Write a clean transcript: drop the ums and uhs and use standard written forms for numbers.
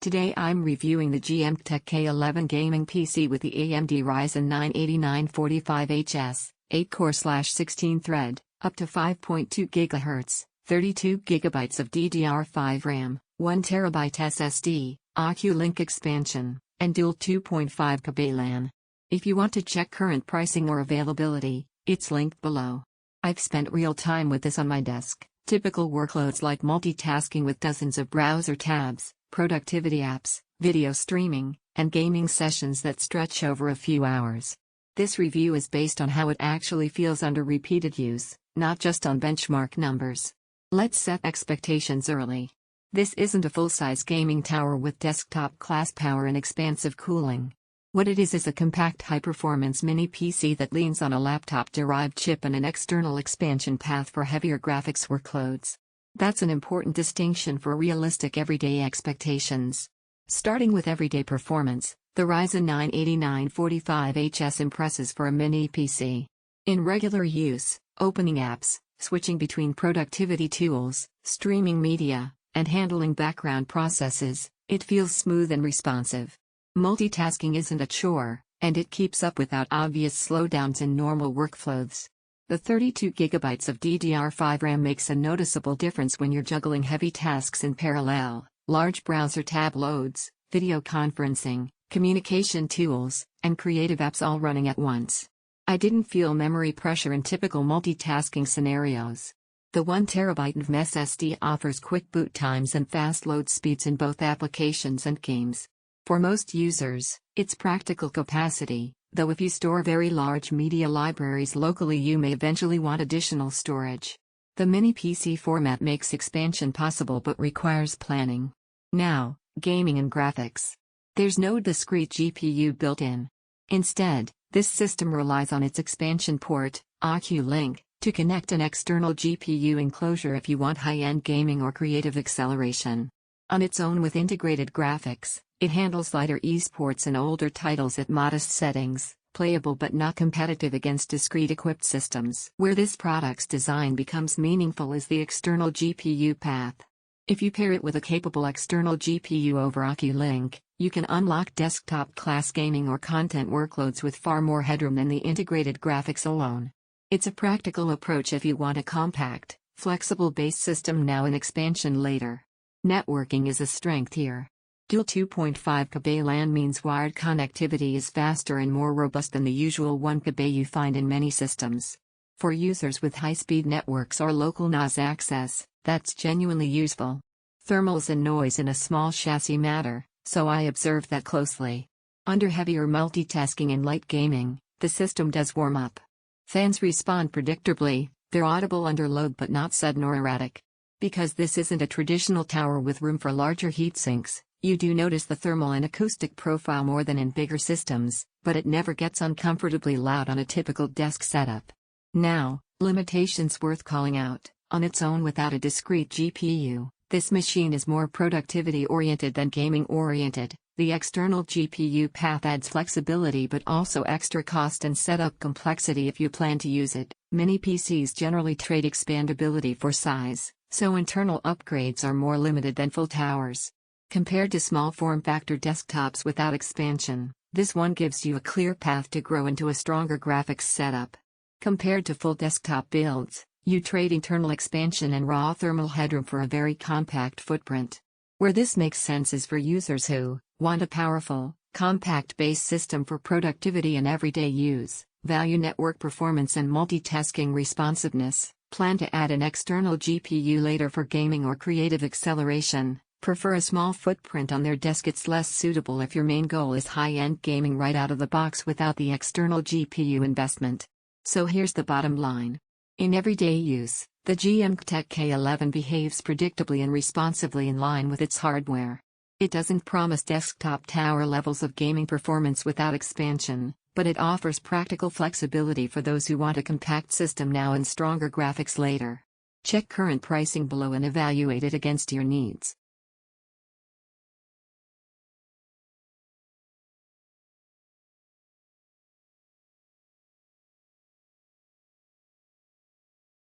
Today I'm reviewing the GMKtec K11 Gaming PC with the AMD Ryzen 9 8945HS, 8-core/16-thread, up to 5.2 GHz, 32 GB of DDR5 RAM, 1 TB SSD, OCuLink expansion, and dual 2.5 GbE LAN. If you want to check current pricing or availability, it's linked below. I've spent real time with this on my desk. Typical workloads like multitasking with dozens of browser tabs, productivity apps, video streaming, and gaming sessions that stretch over a few hours. This review is based on how it actually feels under repeated use, not just on benchmark numbers. Let's set expectations early. This isn't a full-size gaming tower with desktop-class power and expansive cooling. What it is a compact high-performance mini PC that leans on a laptop-derived chip and an external expansion path for heavier graphics workloads. That's an important distinction for realistic everyday expectations. Starting with everyday performance, the Ryzen 9 8945HS impresses for a mini PC. In regular use, opening apps, switching between productivity tools, streaming media, and handling background processes, it feels smooth and responsive. Multitasking isn't a chore, and it keeps up without obvious slowdowns in normal workflows. The 32 GB of DDR5 RAM makes a noticeable difference when you're juggling heavy tasks in parallel, large browser tab loads, video conferencing, communication tools, and creative apps all running at once. I didn't feel memory pressure in typical multitasking scenarios. The 1 TB of SSD offers quick boot times and fast load speeds in both applications and games. For most users, it's practical capacity, though if you store very large media libraries locally you may eventually want additional storage. The mini PC format makes expansion possible but requires planning. Now, gaming and graphics. There's no discrete GPU built in. Instead, this system relies on its expansion port, OCuLink, to connect an external GPU enclosure if you want high-end gaming or creative acceleration. On its own with integrated graphics, it handles lighter esports and older titles at modest settings, playable but not competitive against discrete equipped systems. Where this product's design becomes meaningful is the external GPU path. If you pair it with a capable external GPU over OCuLink, you can unlock desktop-class gaming or content workloads with far more headroom than the integrated graphics alone. It's a practical approach if you want a compact, flexible base system now and expansion later. Networking is a strength here. Dual 2.5 GbE LAN means wired connectivity is faster and more robust than the usual 1 GbE you find in many systems. For users with high-speed networks or local NAS access, that's genuinely useful. Thermals and noise in a small chassis matter, so I observed that closely. Under heavier multitasking and light gaming, the system does warm up. Fans respond predictably, they're audible under load but not sudden or erratic. Because this isn't a traditional tower with room for larger heatsinks, you do notice the thermal and acoustic profile more than in bigger systems, but it never gets uncomfortably loud on a typical desk setup. Now, limitations worth calling out. On its own without a discrete GPU, this machine is more productivity-oriented than gaming-oriented. The external GPU path adds flexibility but also extra cost and setup complexity if you plan to use it. Mini PCs generally trade expandability for size, so internal upgrades are more limited than full towers. Compared to small form-factor desktops without expansion, this one gives you a clear path to grow into a stronger graphics setup. Compared to full desktop builds, you trade internal expansion and raw thermal headroom for a very compact footprint. Where this makes sense is for users who want a powerful, compact base system for productivity and everyday use, value network performance and multitasking responsiveness, plan to add an external GPU later for gaming or creative acceleration, prefer a small footprint on their desk. It's less suitable if your main goal is high-end gaming right out of the box without the external GPU investment. So here's the bottom line. In everyday use, the GMKtec K11 behaves predictably and responsively in line with its hardware. It doesn't promise desktop tower levels of gaming performance without expansion, but it offers practical flexibility for those who want a compact system now and stronger graphics later. Check current pricing below and evaluate it against your needs.